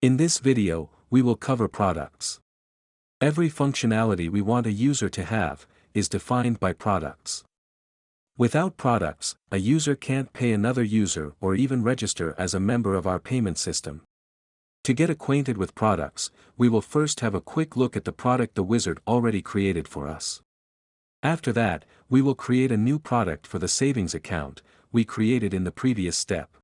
In this video, we will cover products. Every functionality we want a user to have is defined by products. Without products, a user can't pay another user or even register as a member of our payment system. To get acquainted with products, we will first have a quick look at the product the wizard already created for us. After that, we will create a new product for the savings account we created in the previous step.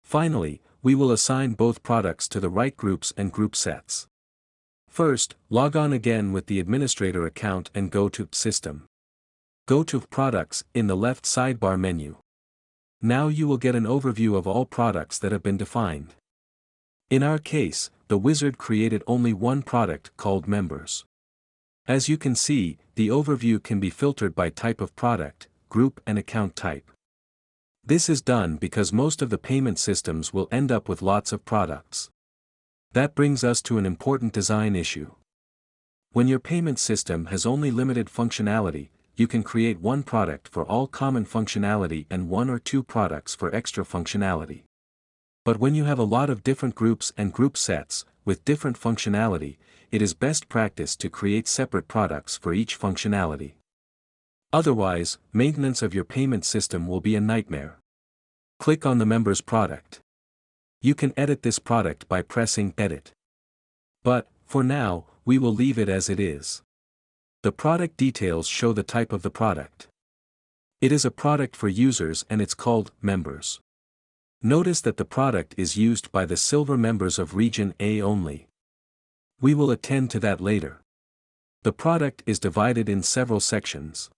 Finally, we will assign both products to the right groups and group sets. First, log on again with the administrator account and go to System. Go to Products in the left sidebar menu. Now you will get an overview of all products that have been defined. In our case, the wizard created only one product called Members. As you can see, the overview can be filtered by type of product, group and account type. This is done because most of the payment systems will end up with lots of products. That brings us to an important design issue. When your payment system has only limited functionality, you can create one product for all common functionality and one or two products for extra functionality. But when you have a lot of different groups and group sets, with different functionality, it is best practice to create separate products for each functionality. Otherwise, maintenance of your payment system will be a nightmare. Click on the Members product. You can edit this product by pressing Edit. But, for now, we will leave it as it is. The product details show the type of the product. It is a product for users and it's called Members. Notice that the product is used by the silver members of Region A only. We will attend to that later. The product is divided in several sections.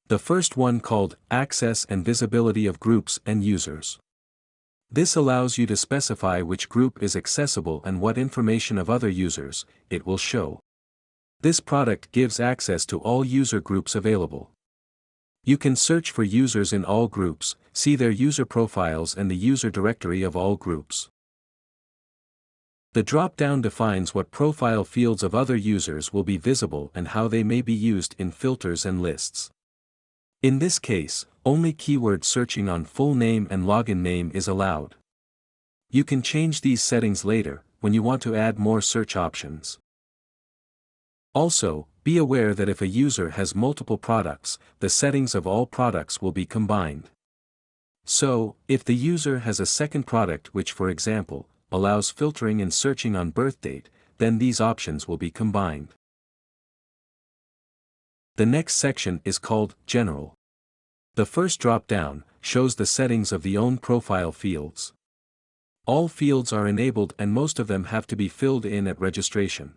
The first one called Access and Visibility of Groups and Users. This allows you to specify which group is accessible and what information of other users it will show. This product gives access to all user groups available. You can search for users in all groups, see their user profiles and the user directory of all groups. The drop-down defines what profile fields of other users will be visible and how they may be used in filters and lists. In this case, only keyword searching on full name and login name is allowed. You can change these settings later, when you want to add more search options. Also, be aware that if a user has multiple products, the settings of all products will be combined. So, if the user has a second product which for example, allows filtering and searching on birth date, then these options will be combined. The next section is called General. The first drop-down shows the settings of the own profile fields. All fields are enabled and most of them have to be filled in at registration.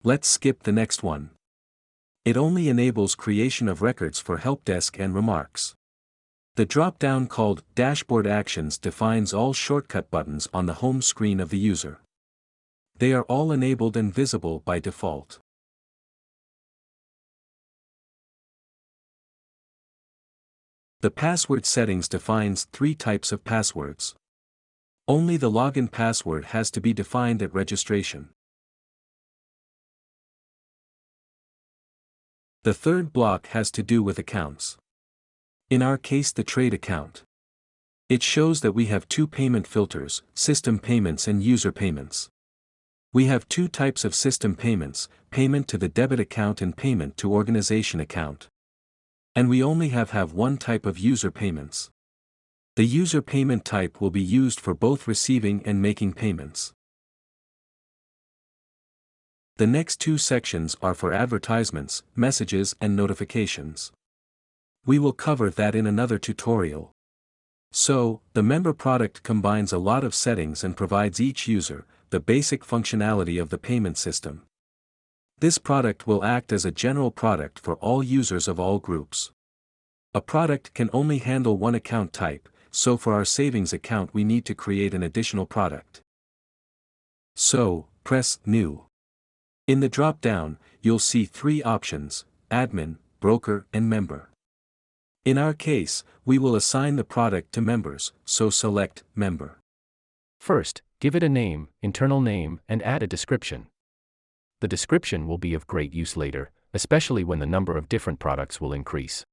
Let's skip the next one. It only enables creation of records for help desk and remarks. The drop-down called Dashboard Actions defines all shortcut buttons on the home screen of the user. They are all enabled and visible by default. The password settings defines three types of passwords. Only the login password has to be defined at registration. The third block has to do with accounts. In our case, the trade account. It shows that we have two payment filters, system payments and user payments. We have two types of system payments, payment to the debit account and payment to organization account. And we only have one type of user payments. The user payment type will be used for both receiving and making payments. The next two sections are for advertisements, messages and notifications. We will cover that in another tutorial. So, the member product combines a lot of settings and provides each user the basic functionality of the payment system. This product will act as a general product for all users of all groups. A product can only handle one account type, so for our savings account we need to create an additional product. So, press New. In the drop-down, you'll see three options: Admin, Broker and Member. In our case, we will assign the product to Members, so select Member. First, give it a name, internal name, and add a description. The description will be of great use later, especially when the number of different products will increase.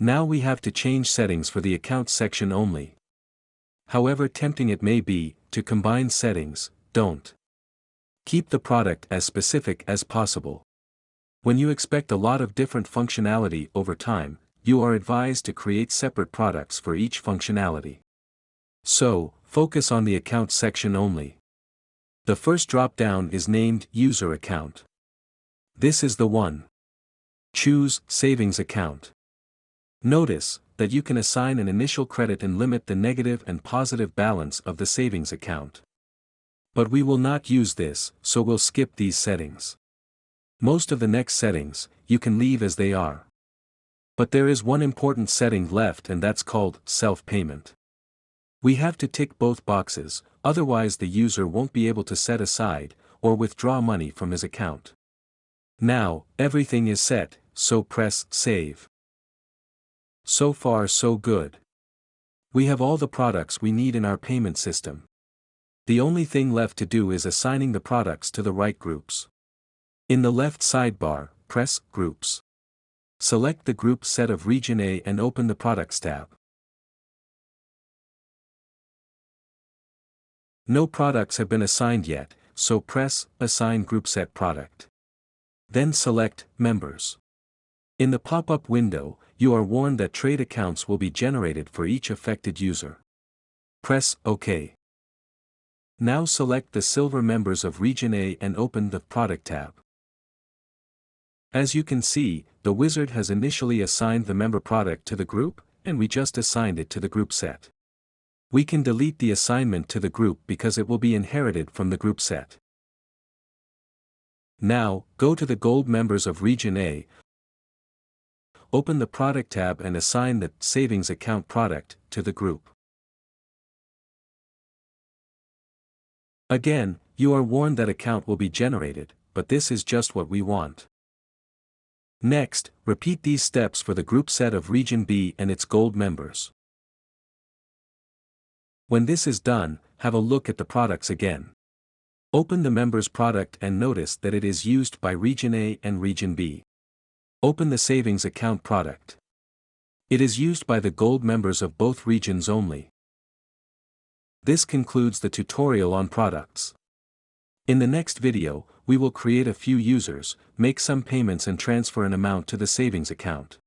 Now we have to change settings for the accounts section only. However tempting it may be to combine settings, don't. Keep the product as specific as possible. When you expect a lot of different functionality over time, you are advised to create separate products for each functionality. So, focus on the accounts section only. The first drop-down is named User Account. This is the one. Choose Savings Account. Notice that you can assign an initial credit and limit the negative and positive balance of the savings account. But we will not use this, so we'll skip these settings. Most of the next settings, you can leave as they are. But there is one important setting left, and that's called self-payment. We have to tick both boxes, otherwise the user won't be able to set aside or withdraw money from his account. Now, everything is set, so press Save. So far so good. We have all the products we need in our payment system. The only thing left to do is assigning the products to the right groups. In the left sidebar, press Groups. Select the group set of Region A and open the Products tab. No products have been assigned yet, so press Assign Group Set Product. Then select Members. In the pop-up window, you are warned that trade accounts will be generated for each affected user. Press OK. Now select the silver members of Region A and open the Product tab. As you can see, the wizard has initially assigned the member product to the group, and we just assigned it to the group set. We can delete the assignment to the group because it will be inherited from the group set. Now, go to the gold members of Region A, open the Product tab and assign the Savings Account product to the group. Again, you are warned that account will be generated, but this is just what we want. Next, repeat these steps for the group set of Region B and its gold members. When this is done, have a look at the products again. Open the members product and notice that it is used by Region A and Region B. Open the Savings Account product. It is used by the gold members of both regions only. This concludes the tutorial on products. In the next video, we will create a few users, make some payments and transfer an amount to the savings account.